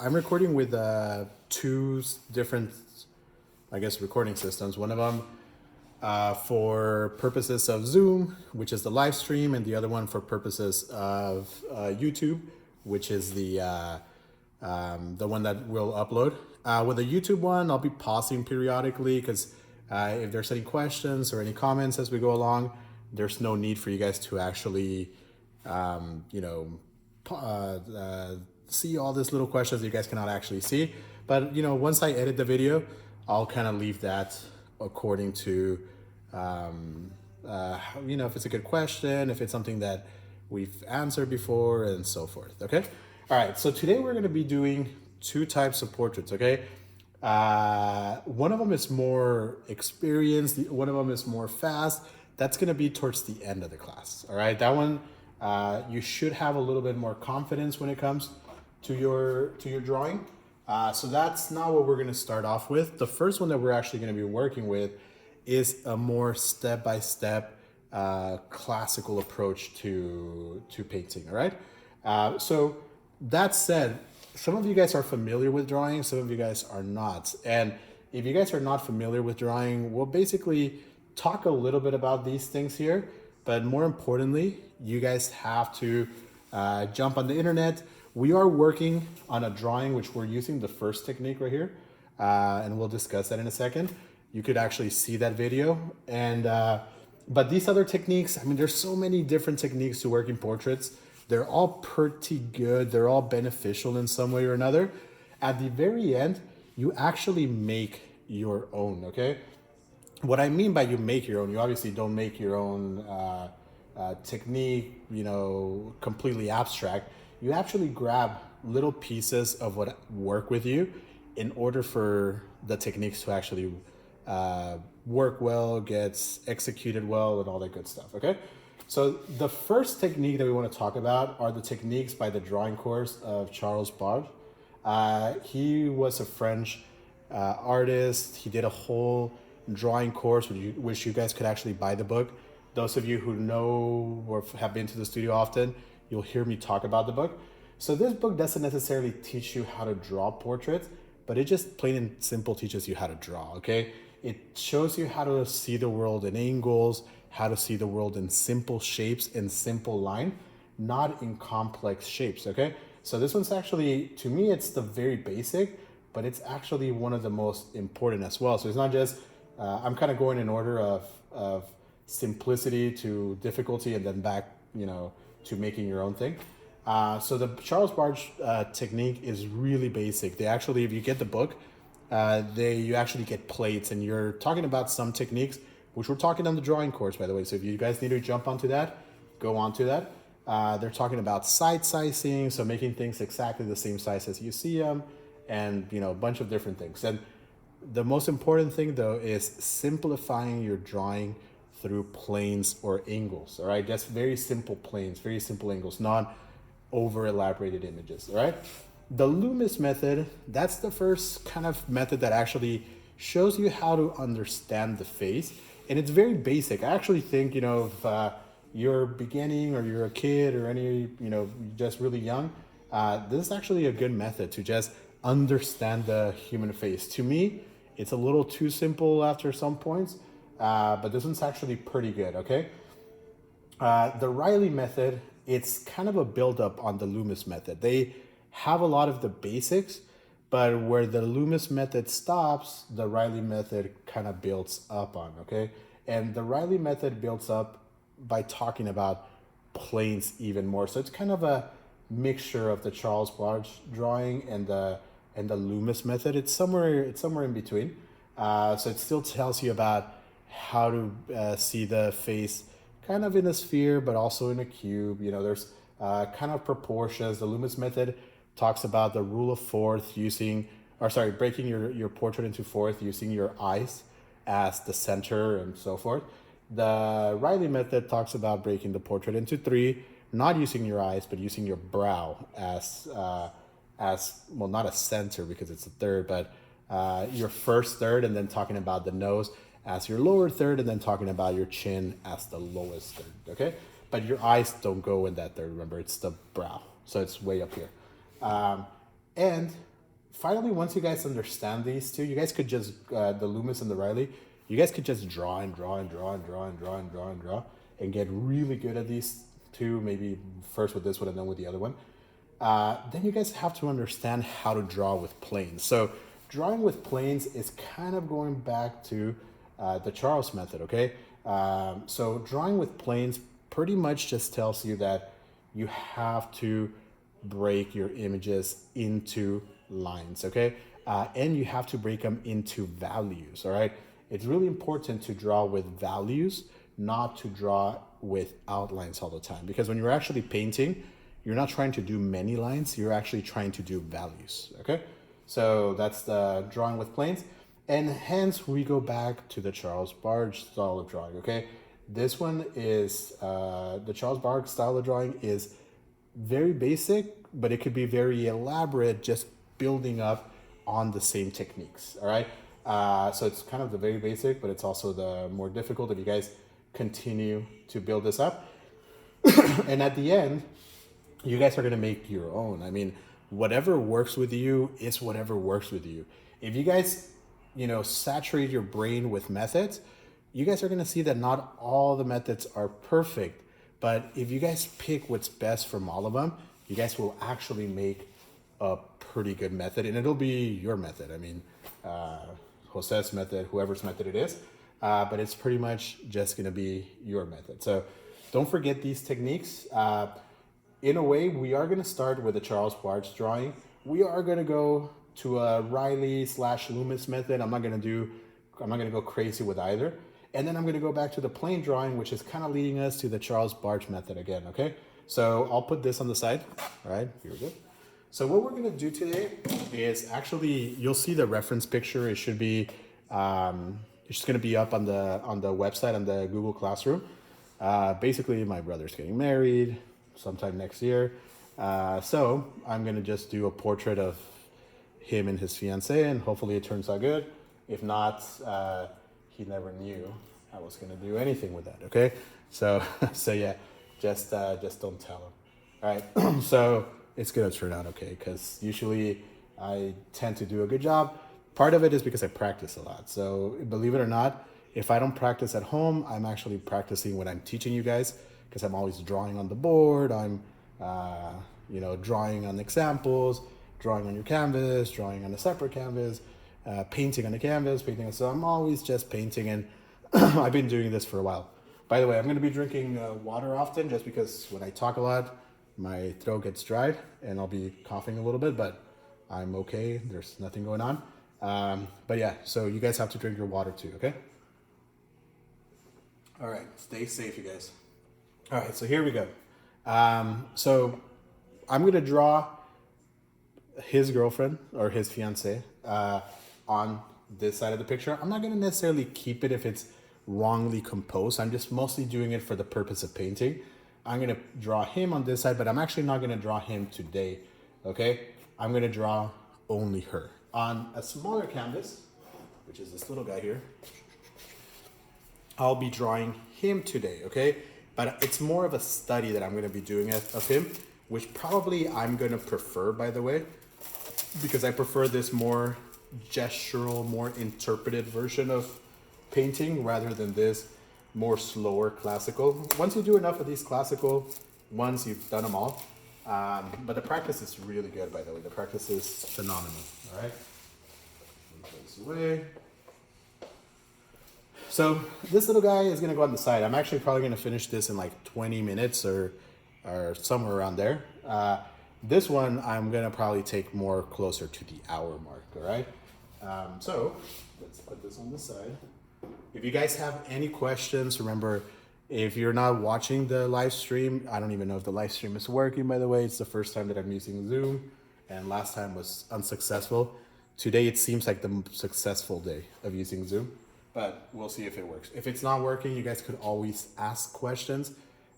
I'm recording with two different, I guess, recording systems. One of them for purposes of Zoom, which is the live stream, and the other one for purposes of YouTube, which is the one that we'll upload. With the YouTube one, I'll be pausing periodically because if there's any questions or any comments as we go along, there's no need for you guys to actually, see all these little questions that you guys cannot actually see. But, once I edit the video, I'll kind of leave that according to, if it's a good question, if it's something that we've answered before, and so forth, okay? All right, so today we're gonna be doing two types of portraits, okay? One of them is more experienced, one of them is more fast. That's gonna be towards the end of the class, all right? That one, you should have a little bit more confidence when it comes to your drawing. So that's not what we're gonna start off with. The first one that we're actually gonna be working with is a more step-by-step classical approach to painting, all right? So that said, some of you guys are familiar with drawing, some of you guys are not. And if you guys are not familiar with drawing, we'll basically talk a little bit about these things here, but more importantly, you guys have to jump on the internet. We are working on a drawing which we're using the first technique right here, and we'll discuss that in a second. You could actually see that video. And but these other techniques, I mean, there's so many different techniques to working portraits. They're all pretty good. They're all beneficial in some way or another. At the very end, you actually make your own, okay? What I mean by you make your own, you obviously don't make your own technique, completely abstract. You actually grab little pieces of what work with you in order for the techniques to actually work well, gets executed well, and all that good stuff, okay? So the first technique that we want to talk about are the techniques by the drawing course of Charles Barse. He was a French artist. He did a whole drawing course, which you guys could actually buy the book. Those of you who know or have been to the studio often, you'll hear me talk about the book. So this book doesn't necessarily teach you how to draw portraits, but it just plain and simple teaches you how to draw, okay? It shows you how to see the world in angles, how to see the world in simple shapes and simple line, not in complex shapes, okay? So this one's actually, to me, it's the very basic, but it's actually one of the most important as well. So it's not just, I'm kind of going in order of simplicity to difficulty and then back, to making your own thing. So the Charles Barse technique is really basic. They actually, if you get the book, you actually get plates, and you're talking about some techniques, which we're talking on the drawing course, by the way. So if you guys need to jump onto that, go onto that. They're talking about side sizing, so making things exactly the same size as you see them, and a bunch of different things. And the most important thing, though, is simplifying your drawing through planes or angles, all right? Just very simple planes, very simple angles, not over elaborated images, all right? The Loomis method, that's the first kind of method that actually shows you how to understand the face. And it's very basic. I actually think, if you're beginning or you're a kid or any, just really young, this is actually a good method to just understand the human face. To me, it's a little too simple after some points, but this one's actually pretty good, okay? The Reilly method, it's kind of a build-up on the Loomis method. They have a lot of the basics, but where the Loomis method stops, the Reilly method kind of builds up on, okay? And the Reilly method builds up by talking about planes even more. So it's kind of a mixture of the Charles Barse drawing and the Loomis method. It's somewhere in between. So it still tells you about how to see the face kind of in a sphere, but also in a cube. There's kind of proportions. The Loomis method talks about the rule of fourth breaking your portrait into fourth using your eyes as the center and so forth. The Reilly method talks about breaking the portrait into three, not using your eyes, but using your brow as well, not a center because it's a third, but your first third, and then talking about the nose as your lower third, and then talking about your chin as the lowest third, okay? But your eyes don't go in that third, remember, it's the brow. So it's way up here. And finally, once you guys understand these two, you guys could just, the Loomis and the Reilly, you guys could just draw and draw and draw and draw and draw and draw and draw and get really good at these two, maybe first with this one and then with the other one. Then you guys have to understand how to draw with planes. So drawing with planes is kind of going back to the Charles method, okay? So drawing with planes pretty much just tells you that you have to break your images into lines, okay? And you have to break them into values, all right? It's really important to draw with values, not to draw with outlines all the time. Because when you're actually painting, you're not trying to do many lines, you're actually trying to do values, okay? So that's the drawing with planes. And hence we go back to the Charles Barge style of drawing, okay? This one is, the Charles Barge style of drawing is very basic, but it could be very elaborate, just building up on the same techniques, all right? So it's kind of the very basic, but it's also the more difficult if you guys continue to build this up. And at the end, you guys are gonna make your own. I mean, whatever works with you is whatever works with you. If you guys, saturate your brain with methods, you guys are gonna see that not all the methods are perfect. But if you guys pick what's best from all of them, you guys will actually make a pretty good method, and it'll be your method. I mean, Jose's method, whoever's method it is, but it's pretty much just gonna be your method. So don't forget these techniques. In a way, we are gonna start with a Charles Barge drawing. We are gonna go to a Reilly/Loomis method. I'm not gonna go crazy with either. And then I'm gonna go back to the plane drawing, which is kind of leading us to the Charles Barge method again, okay? So I'll put this on the side. All right, here we go. So what we're gonna do today is actually, you'll see the reference picture. It should be, it's just gonna be up on the website, on the Google Classroom. Basically, my brother's getting married sometime next year. So I'm gonna just do a portrait of him and his fiancée, and hopefully it turns out good. If not, he never knew I was gonna do anything with that, okay? So yeah, just don't tell him. All right, so it's gonna turn out okay, because usually I tend to do a good job. Part of it is because I practice a lot. So believe it or not, if I don't practice at home, I'm actually practicing when I'm teaching you guys, because I'm always drawing on the board. I'm, drawing on examples, drawing on your canvas, drawing on a separate canvas, painting on the canvas, painting. So I'm always just painting, and I've been doing this for a while. By the way, I'm going to be drinking water often, just because when I talk a lot, my throat gets dried and I'll be coughing a little bit, but I'm okay. There's nothing going on. But yeah, so you guys have to drink your water too, okay? All right, stay safe, you guys. All right, so here we go. So I'm going to draw his girlfriend or his fiance on this side of the picture. I'm not going to necessarily keep it if it's wrongly composed. I'm just mostly doing it for the purpose of painting. I'm going to draw him on this side, but I'm actually not going to draw him today, okay? I'm going to draw only her. On a smaller canvas, which is this little guy here, I'll be drawing him today, okay? But it's more of a study that I'm going to be doing of him, which probably I'm going to prefer, by the way, because I prefer this more gestural, more interpreted version of painting rather than this more slower classical. Once you do enough of these classical ones, you've done them all. But the practice is really good, by the way. The practice is phenomenal, all right? Put this away. So this little guy is gonna go on the side. I'm actually probably gonna finish this in like 20 minutes or somewhere around there. This one, I'm gonna probably take more closer to the hour mark, all right? So let's put this on the side. If you guys have any questions, remember, if you're not watching the live stream, I don't even know if the live stream is working, by the way. It's the first time that I'm using Zoom, and last time was unsuccessful. Today, it seems like the successful day of using Zoom, but we'll see if it works. If it's not working, you guys could always ask questions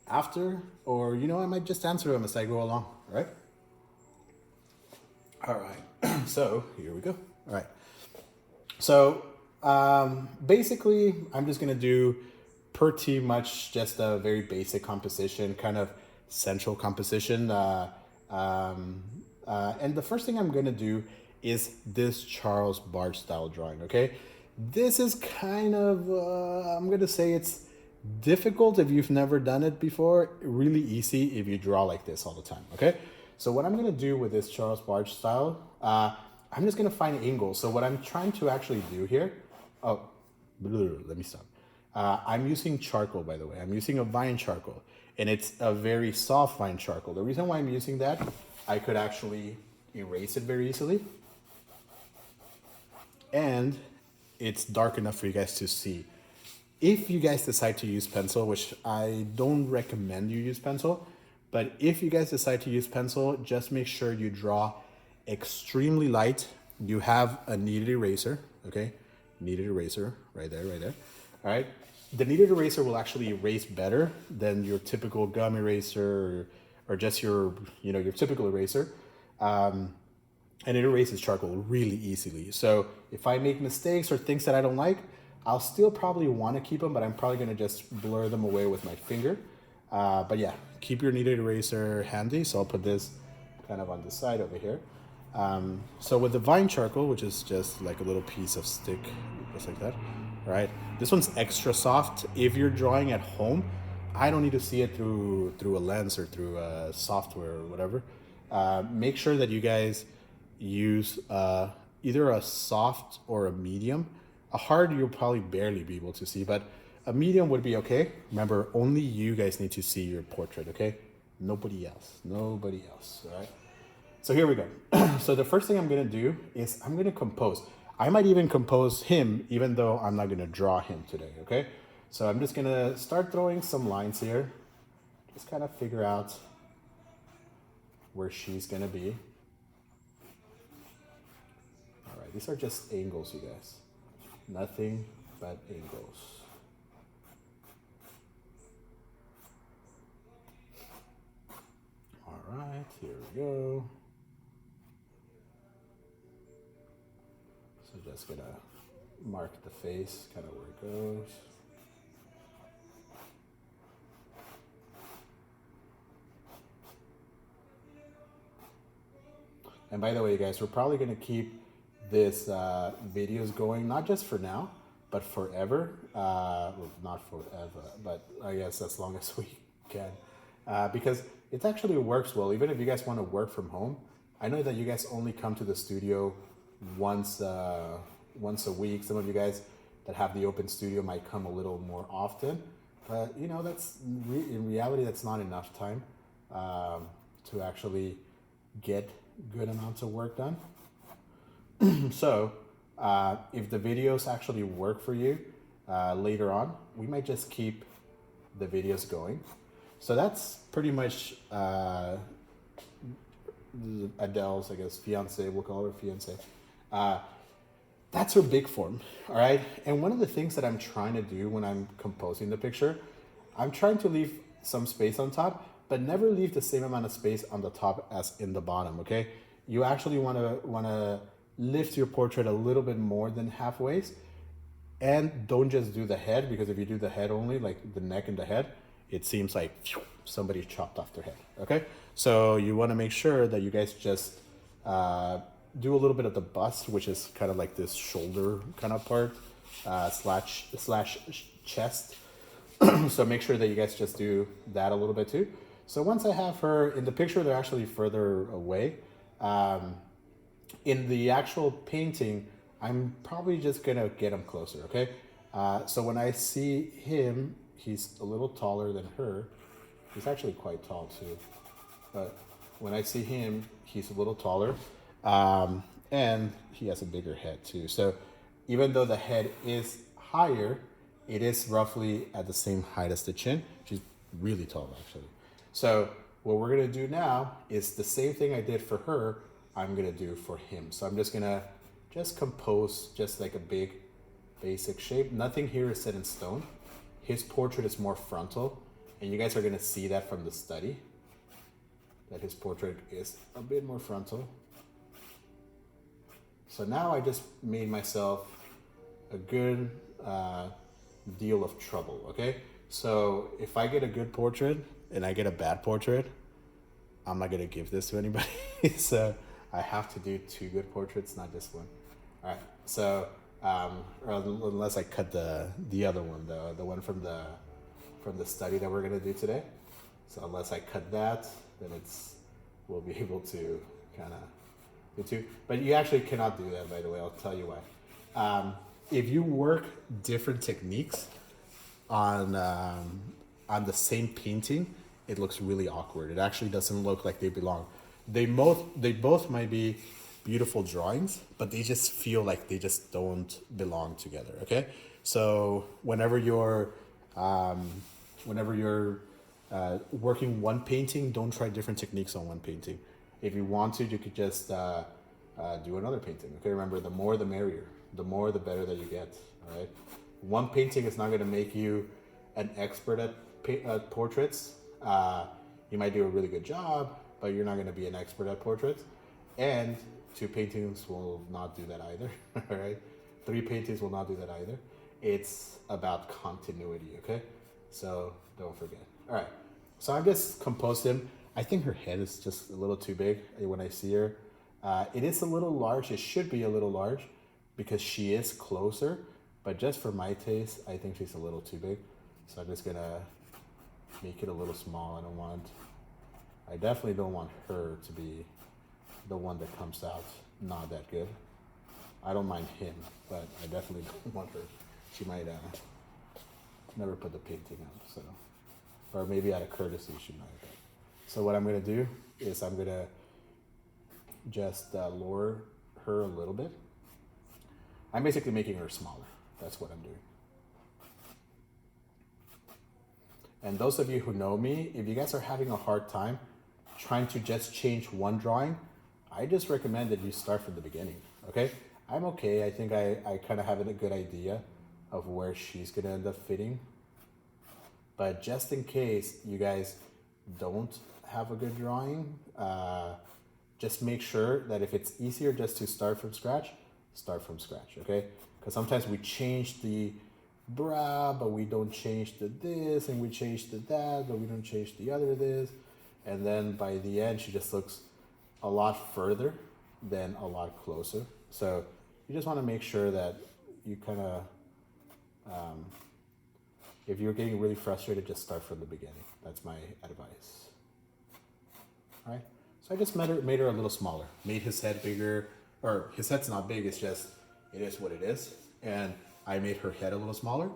after, or, I might just answer them as I go along, all right? All right, so here we go. All right, so basically, I'm just gonna do pretty much just a very basic composition, kind of central composition. And the first thing I'm gonna do is this Charles Barge style drawing, okay? This is kind of, I'm gonna say it's difficult if you've never done it before, really easy if you draw like this all the time, okay? So what I'm gonna do with this Charles Barge style, I'm just gonna find angles. So what I'm trying to actually do here, let me stop. I'm using charcoal, by the way. I'm using a vine charcoal, and it's a very soft vine charcoal. The reason why I'm using that, I could actually erase it very easily. And it's dark enough for you guys to see. If you guys decide to use pencil, which I don't recommend you use pencil, but if you guys decide to use pencil, just make sure you draw extremely light. You have a kneaded eraser, okay? Kneaded eraser, right there. All right. The kneaded eraser will actually erase better than your typical gum eraser or just your typical eraser. And it erases charcoal really easily. So if I make mistakes or things that I don't like, I'll still probably want to keep them, but I'm probably going to just blur them away with my finger. But yeah, keep your kneaded eraser handy. So I'll put this kind of on the side over here. So with the vine charcoal, which is just like a little piece of stick, just like that, right? This one's extra soft. If you're drawing at home, I don't need to see it through a lens or through software or whatever. Make sure that you guys use either a soft or a medium. A hard you'll probably barely be able to see, but a medium would be okay. Remember, only you guys need to see your portrait, okay? Nobody else, all right? So here we go. So the first thing I'm gonna do is I'm gonna compose. I might even compose him, even though I'm not gonna draw him today, okay? So I'm just gonna start throwing some lines here. Just kind of figure out where she's gonna be. All right, these are just angles, you guys. Nothing but angles. All right, here we go. So just gonna mark the face, kind of where it goes. And by the way, guys, we're probably gonna keep this videos going, not just for now, but forever. Well, not forever, but I guess as long as we can. Because it actually works well, even if you guys want to work from home. I know that you guys only come to the studio once a week. Some of you guys that have the open studio might come a little more often, but you know, that's in reality, that's not enough time to actually get good amounts of work done. So if the videos actually work for you later on, we might just keep the videos going. So that's pretty much Adele's, I guess, fiance, we'll call her fiance. That's her big form, all right? And one of the things that I'm trying to do when I'm composing the picture, I'm trying to leave some space on top, but never leave the same amount of space on the top as in the bottom, okay? You actually wanna lift your portrait a little bit more than halfway, and don't just do the head, because if you do the head only, like the neck and the head, it seems like somebody chopped off their head, okay? So you wanna make sure that you guys just do a little bit of the bust, which is kind of like this shoulder kind of part, slash chest. So make sure that you guys just do that a little bit too. So once I have her in the picture, they're actually further away. In the actual painting, I'm probably just gonna get him closer, okay? So when I see him, he's a little taller than her. He's actually quite tall too. But when I see him, he's a little taller. And he has a bigger head too. So even though the head is higher, it is roughly at the same height as the chin. She's really tall actually. So what we're gonna do now is the same thing I did for her, I'm gonna do for him. So I'm just gonna compose just like a big basic shape. Nothing here is set in stone. His portrait is more frontal, and you guys are gonna see that from the study, that his portrait is a bit more frontal. So now I just made myself a good deal of trouble, okay? So if I get a good portrait and I get a bad portrait, I'm not gonna give this to anybody. So I have to do 2 good portraits, not just one. All right, so or unless I cut the other one, the one from the study that we're gonna do today. So unless I cut that, then we'll be able to kind of do 2. But you actually cannot do that, by the way. I'll tell you why. If you work different techniques on the same painting, it looks really awkward. It actually doesn't look like they belong. They both might be beautiful drawings, but they just feel like they just don't belong together. Okay, so whenever you're working one painting, don't try different techniques on one painting. If you want to, you could just do another painting. Okay, remember, the more the merrier. The more the better that you get. All right, one painting is not going to make you an expert at portraits. You might do a really good job, but you're not going to be an expert at portraits. And 2 paintings will not do that either. All right, 3 paintings will not do that either. It's about continuity. Okay, so don't forget. All right, so I just composed him. I think her head is just a little too big when I see her. It is a little large. It should be a little large because she is closer, but just for my taste, I think she's a little too big. So I'm just gonna make it a little small. I definitely don't want her to be the one that comes out not that good. I don't mind him, but I definitely don't want her. She might never put the painting up, so, or maybe out of courtesy she might. So what I'm gonna do is I'm gonna just lower her a little bit. I'm basically making her smaller. That's what I'm doing. And those of you who know me, if you guys are having a hard time trying to just change one drawing, I just recommend that you start from the beginning, okay? I'm okay. I think I kind of have a good idea of where she's gonna end up fitting. But just in case you guys don't have a good drawing, just make sure that if it's easier just to start from scratch, okay? Because sometimes we change the bra, but we don't change the this, and we change the that, but we don't change the other this. And then by the end, she just looks a lot further than a lot closer. So you just want to make sure that you kind of, if you're getting really frustrated, just start from the beginning. That's my advice. All right. So I just made her a little smaller, made his head bigger, or his head's not big, it's just, it is what it is. And I made her head a little smaller.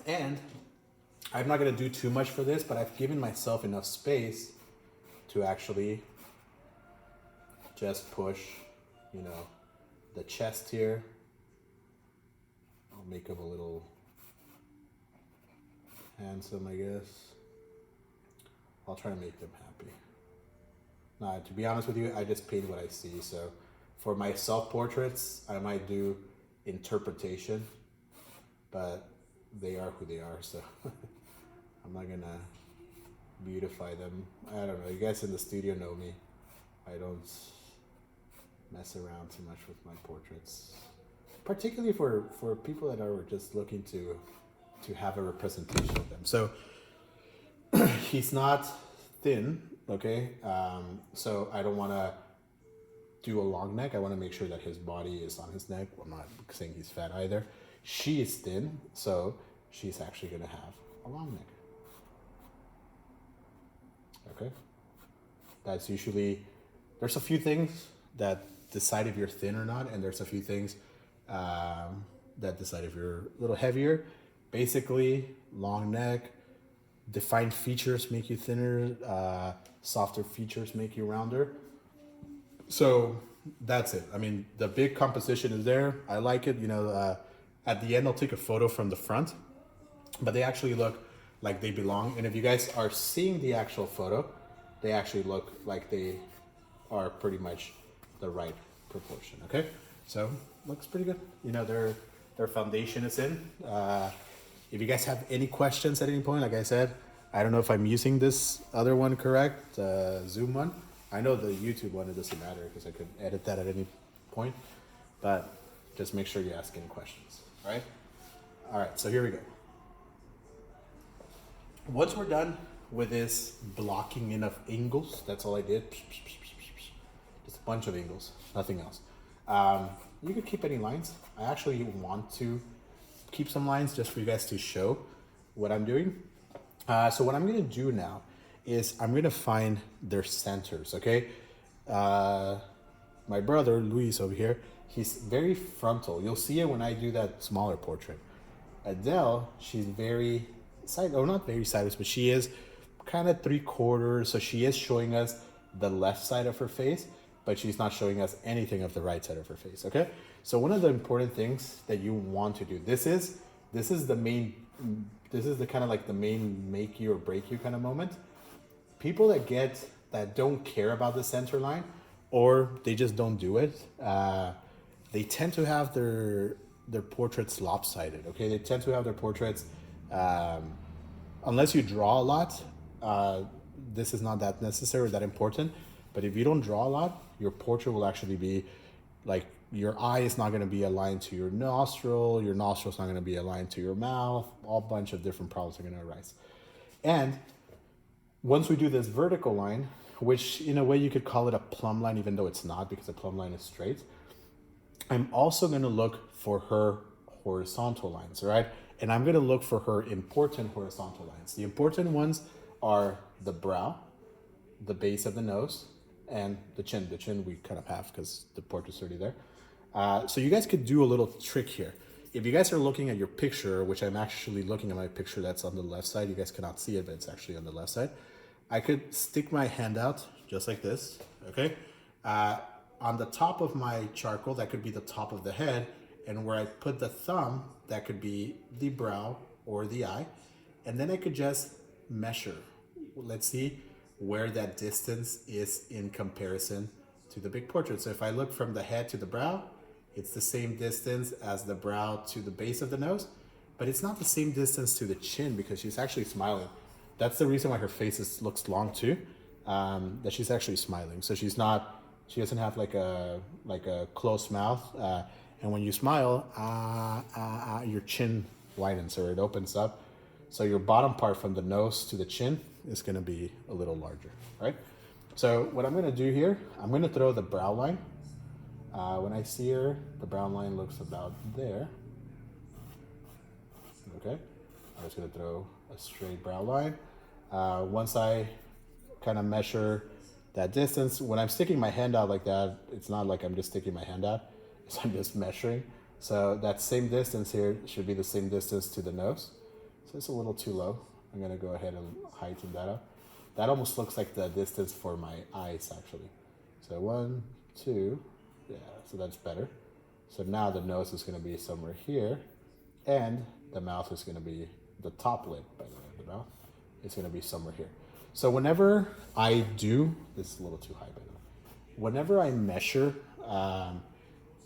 And I'm not gonna do too much for this, but I've given myself enough space to actually just push, the chest here. I'll make him a little handsome, I guess. I'll try to make them happy. Now, to be honest with you, I just paint what I see. So for my self-portraits, I might do interpretation, but they are who they are, so I'm not gonna beautify them. I don't know, you guys in the studio know me. I don't mess around too much with my portraits, particularly for people that are just looking to have a representation of them. So he's not thin, okay? So I don't want to do a long neck. I want to make sure that his body is on his neck. I'm not saying he's fat either. She is thin, so she's actually going to have a long neck. Okay? That's usually, there's a few things that decide if you're thin or not, and there's a few things that decide if you're a little heavier. Basically, long neck, defined features make you thinner, softer features make you rounder. So that's it. I mean, the big composition is there. I like it. At the end, I'll take a photo from the front, but they actually look like they belong. And if you guys are seeing the actual photo, they actually look like they are pretty much the right proportion. Okay, so looks pretty good. Their foundation is in. If you guys have any questions at any point, like I said, I don't know if I'm using this other one correct, Zoom one. I know the YouTube one, it doesn't matter because I could edit that at any point, but just make sure you ask any questions, right? All right, so here we go. Once we're done with this blocking in of angles, that's all I did. bunch of angles, nothing else. You could keep any lines. I actually want to keep some lines just for you guys to show what I'm doing. So what I'm gonna do now is I'm gonna find their centers, okay? My brother, Luis over here, he's very frontal. You'll see it when I do that smaller portrait. Adele, she's very side, or not very sideways, but she is kind of 3/4. So she is showing us the left side of her face, but she's not showing us anything of the right side of her face, okay? So one of the important things that you want to do, this is the main, this is the kind of like the main make you or break you kind of moment. People that don't care about the center line, or they just don't do it, they tend to have their portraits lopsided, okay? They tend to have their portraits, unless you draw a lot, this is not that necessary or that important, but if you don't draw a lot, your portrait will actually be like, your eye is not gonna be aligned to your nostril's not gonna be aligned to your mouth, all bunch of different problems are gonna arise. And once we do this vertical line, which in a way you could call it a plumb line, even though it's not, because a plumb line is straight, I'm also gonna look for her horizontal lines, right? And I'm gonna look for her important horizontal lines. The important ones are the brow, the base of the nose, and the chin. The chin we kind of have because the portrait's already there. So you guys could do a little trick here. If you guys are looking at your picture, which I'm actually looking at my picture that's on the left side, you guys cannot see it, but it's actually on the left side. I could stick my hand out just like this, okay? On the top of my charcoal, that could be the top of the head, and where I put the thumb, that could be the brow or the eye, and then I could just measure. Let's see where that distance is in comparison to the big portrait. So if I look from the head to the brow, it's the same distance as the brow to the base of the nose, but it's not the same distance to the chin because she's actually smiling. That's the reason why her face looks long too, that she's actually smiling. So she doesn't have like a closed mouth. And when you smile, your chin widens or it opens up. So your bottom part from the nose to the chin is gonna be a little larger, right? So what I'm gonna do here, I'm gonna throw the brow line. When I see her, the brow line looks about there. Okay, I'm just gonna throw a straight brow line. Once I kind of measure that distance, when I'm sticking my hand out like that, it's not like I'm just sticking my hand out, so I'm just measuring. So that same distance here should be the same distance to the nose. So it's a little too low. I'm gonna go ahead and heighten that up. That almost looks like the distance for my eyes actually. So 1, 2, yeah, so that's better. So now the nose is gonna be somewhere here, and the mouth is gonna be the top lip, by the way, the mouth is gonna be somewhere here. So whenever I do, this is a little too high, by the way. Whenever I measure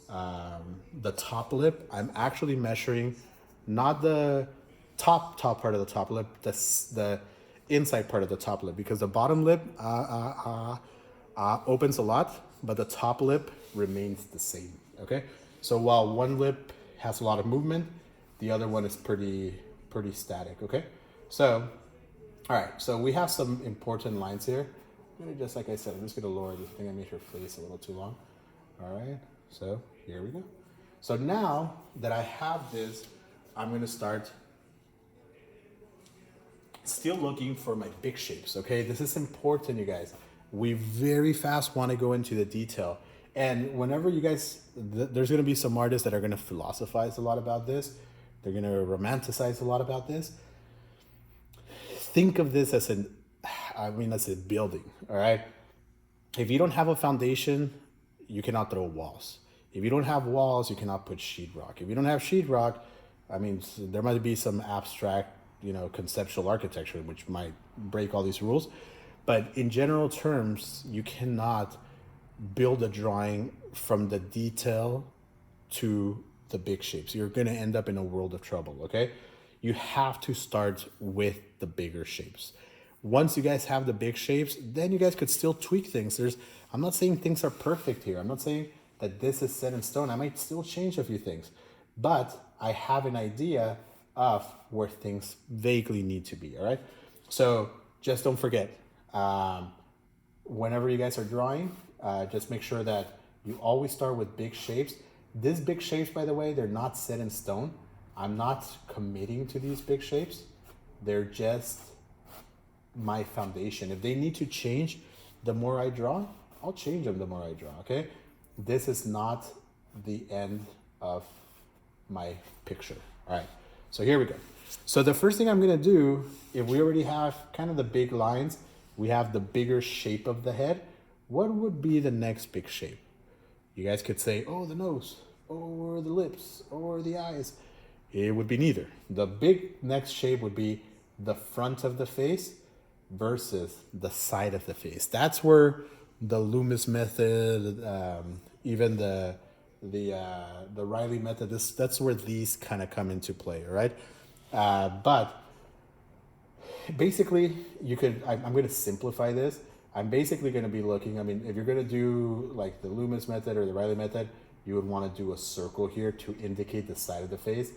the top lip, I'm actually measuring not the top part of the top lip, the inside part of the top lip, because the bottom lip opens a lot, but the top lip remains the same, okay? So while one lip has a lot of movement, the other one is pretty static, okay? So, all right, so we have some important lines here. I'm gonna just, like I said, I'm just gonna lower this. I think I made her face a little too long. All right, so here we go. So now that I have this, I'm gonna start still looking for my big shapes, okay? This is important, you guys. We very fast wanna go into the detail. And whenever you guys, there's gonna be some artists that are gonna philosophize a lot about this. They're gonna romanticize a lot about this. Think of this as a building, all right? If you don't have a foundation, you cannot throw walls. If you don't have walls, you cannot put sheetrock. If you don't have sheetrock, I mean, there might be some abstract, conceptual architecture, which might break all these rules. But in general terms, you cannot build a drawing from the detail to the big shapes. You're gonna end up in a world of trouble, okay? You have to start with the bigger shapes. Once you guys have the big shapes, then you guys could still tweak things. I'm not saying things are perfect here. I'm not saying that this is set in stone. I might still change a few things, but I have an idea of where things vaguely need to be, all right? So just don't forget, whenever you guys are drawing, Just make sure that you always start with big shapes. These big shapes, by the way, they're not set in stone. I'm not committing to these big shapes. They're just my foundation. If they need to change the more I draw, I'll change them the more I draw, okay? This is not the end of my picture. All right, so here we go. So the first thing I'm gonna do, if we already have kind of the big lines, we have the bigger shape of the head, what would be the next big shape? You guys could say, oh, the nose, or the lips, or the eyes. It would be neither. The big next shape would be the front of the face versus the side of the face. That's where the Loomis method, even the Reilly method, that's where these kind of come into play, all right? But basically, I'm going to simplify this. I'm basically going to be looking, I mean, if you're going to do like the Loomis method or the Reilly method, you would want to do a circle here to indicate the side of the face.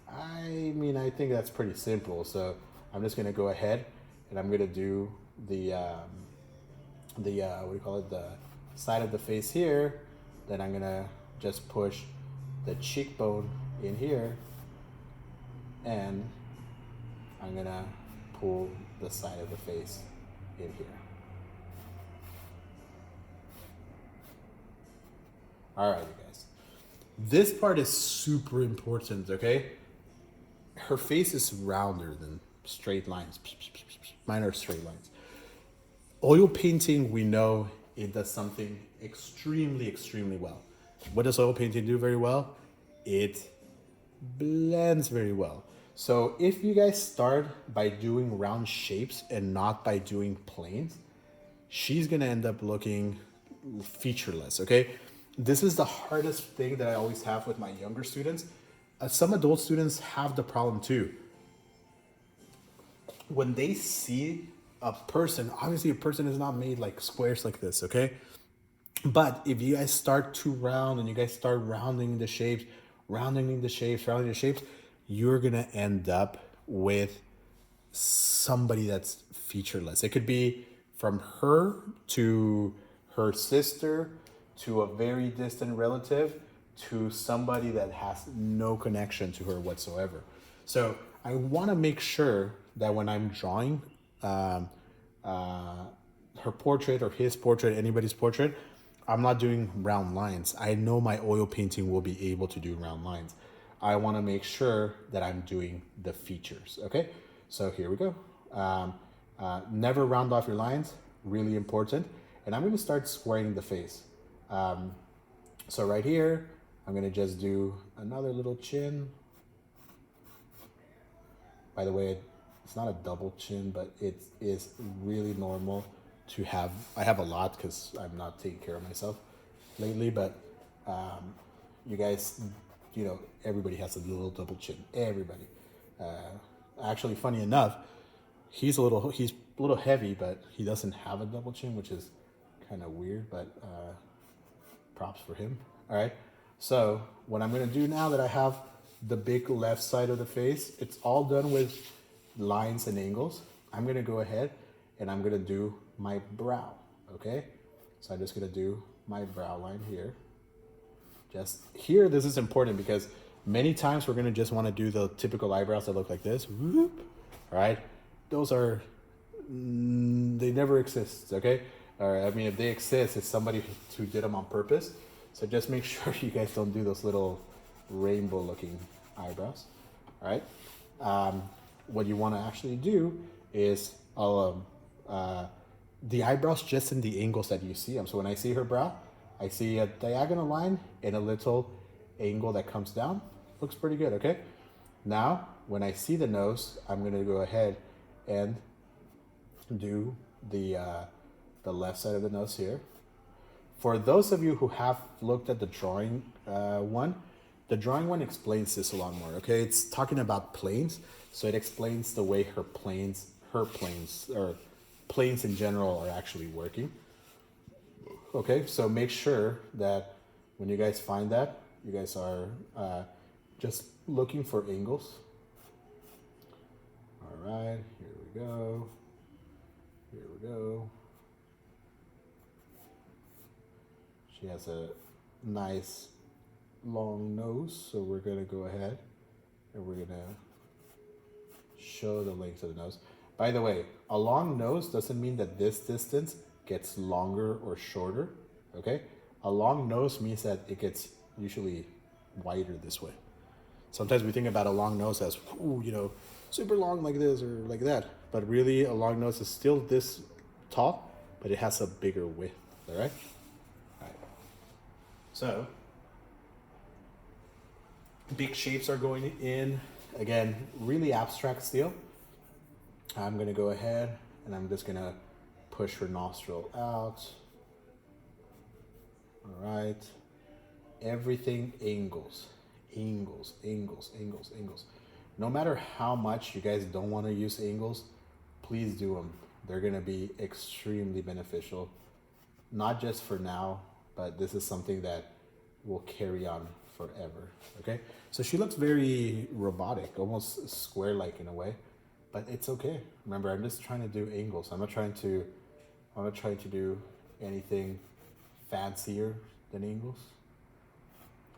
I mean, I think that's pretty simple. So I'm just going to go ahead and I'm going to do the what do you call it? The side of the face here. Then I'm going to just push the cheekbone in here. And I'm going to pull the side of the face in here. All right, you guys. This part is super important, okay? Her face is rounder than straight lines. Mine are straight lines. Oil painting, we know it does something extremely, extremely well. What does oil painting do very well? It blends very well. So if you guys start by doing round shapes and not by doing planes, she's gonna end up looking featureless, okay? This is the hardest thing that I always have with my younger students. Some adult students have the problem too. When they see a person, obviously a person is not made like squares like this, okay? But if you guys start to round and you guys start rounding the shapes, you're gonna end up with somebody that's featureless. It could be from her to her sister to a very distant relative to somebody that has no connection to her whatsoever. So I want to make sure that when I'm drawing her portrait or his portrait, anybody's portrait, I'm not doing round lines. I know my oil painting will be able to do round lines. I want to make sure that I'm doing the features, okay? So here we go. Never round off your lines, really important. And I'm gonna start squaring the face. So right here, I'm gonna just do another little chin. By the way, it's not a double chin, but it is really normal to have. I have a lot because I'm not taking care of myself lately, but you guys, you know, everybody has a little double chin. Everybody. Actually, funny enough, he's a little heavy, but he doesn't have a double chin, which is kind of weird, but props for him. All right. So what I'm going to do now that I have the big left side of the face, it's all done with lines and angles. I'm going to go ahead and I'm going to do my brow. Okay. So I'm just going to do my brow line here. Just here, this is important because many times we're going to just want to do the typical eyebrows that look like this. Whoop. All right. Those are, they never exist. Okay. Or I mean, if they exist, it's somebody who did them on purpose. So just make sure you guys don't do those little rainbow looking eyebrows. All right. What you want to actually do is the eyebrows just in the angles that you see them. So when I see her brow, I see a diagonal line and a little angle that comes down. Looks pretty good, okay? Now, when I see the nose, I'm gonna go ahead and do the left side of the nose here. For those of you who have looked at the drawing one, the drawing one explains this a lot more, okay? It's talking about planes, so it explains the way her planes, or planes in general are actually working. Okay, so make sure that when you guys find that, you guys are just looking for angles. All right, here we go. Here we go. She has a nice long nose, so we're gonna go ahead and we're gonna show the length of the nose. By the way, a long nose doesn't mean that this distance gets longer or shorter, okay? A long nose means that it gets usually wider this way. Sometimes we think about a long nose as, ooh, you know, super long like this or like that. But really, a long nose is still this tall, but it has a bigger width, all right? All right. So, big shapes are going in. Again, really abstract still. I'm gonna go ahead and I'm just gonna push her nostril out. All right. Everything angles, angles, angles, angles, angles. No matter how much you guys don't want to use angles, please do them. They're gonna be extremely beneficial, not just for now, but this is something that will carry on forever, okay? So she looks very robotic, almost square-like in a way, but it's okay. Remember, I'm just trying to do angles. I'm not trying to do anything fancier than angles.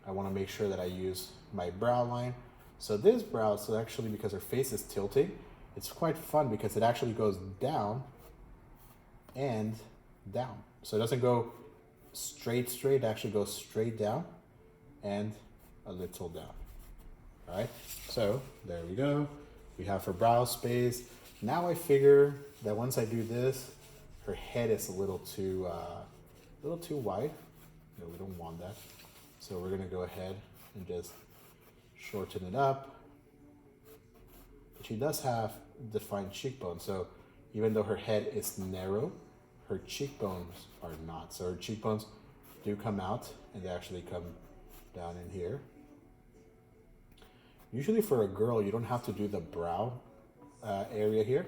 I want to make sure that I use my brow line. So this brow, so actually because her face is tilting, it's quite fun because it actually goes down and down. So it doesn't go straight, it actually goes straight down and a little down. All right, so there we go. We have her brow space. Now I figure that once I do this, her head is a little too wide. No, we don't want that. So we're gonna go ahead and just shorten it up. But she does have defined cheekbones. So even though her head is narrow, her cheekbones are not. So her cheekbones do come out and they actually come down in here. Usually for a girl, you don't have to do the brow area here.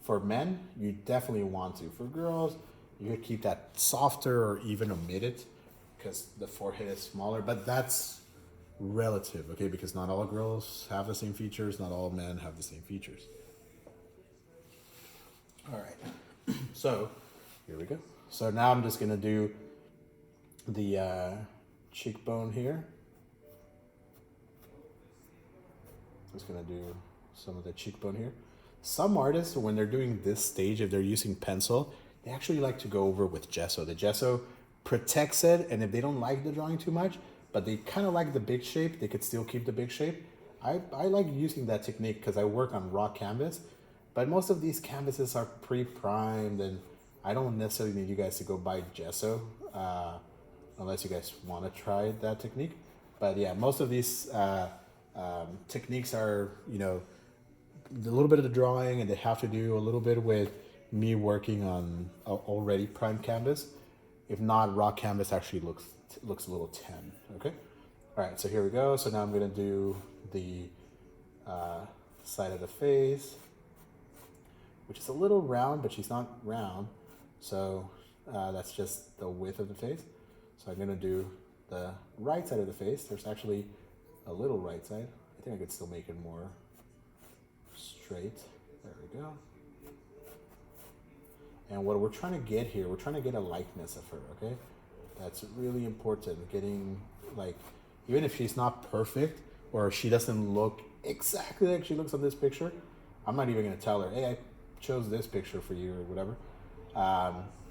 For men, you definitely want to. For girls, you could keep that softer or even omit it because the forehead is smaller, but that's relative, okay? Because not all girls have the same features, not all men have the same features. All right, so here we go. So now I'm just gonna do the cheekbone here. Just gonna do some of the cheekbone here. Some artists, when they're doing this stage, if they're using pencil, they actually like to go over with gesso. The gesso protects it, and if they don't like the drawing too much, but they kind of like the big shape, they could still keep the big shape. I like using that technique because I work on raw canvas, but most of these canvases are pre-primed, and I don't necessarily need you guys to go buy gesso unless you guys want to try that technique. But yeah, most of these techniques are, you know, a little bit of the drawing, and they have to do a little bit with me working on already primed canvas. If not, raw canvas actually looks a little tan, okay? All right, so here we go. So now I'm gonna do the side of the face, which is a little round, but she's not round. So that's just the width of the face. So I'm gonna do the right side of the face. There's actually a little right side. I think I could still make it more straight. There we go. And what we're trying to get here, we're trying to get a likeness of her, okay? That's really important. Getting, like, even if she's not perfect or she doesn't look exactly like she looks on this picture, I'm not even gonna tell her, hey, I chose this picture for you or whatever.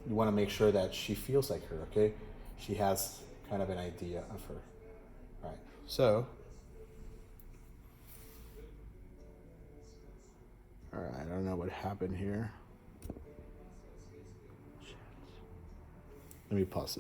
You wanna make sure that she feels like her, okay? She has kind of an idea of her. All right, so. All right, I don't know what happened here. Let me pause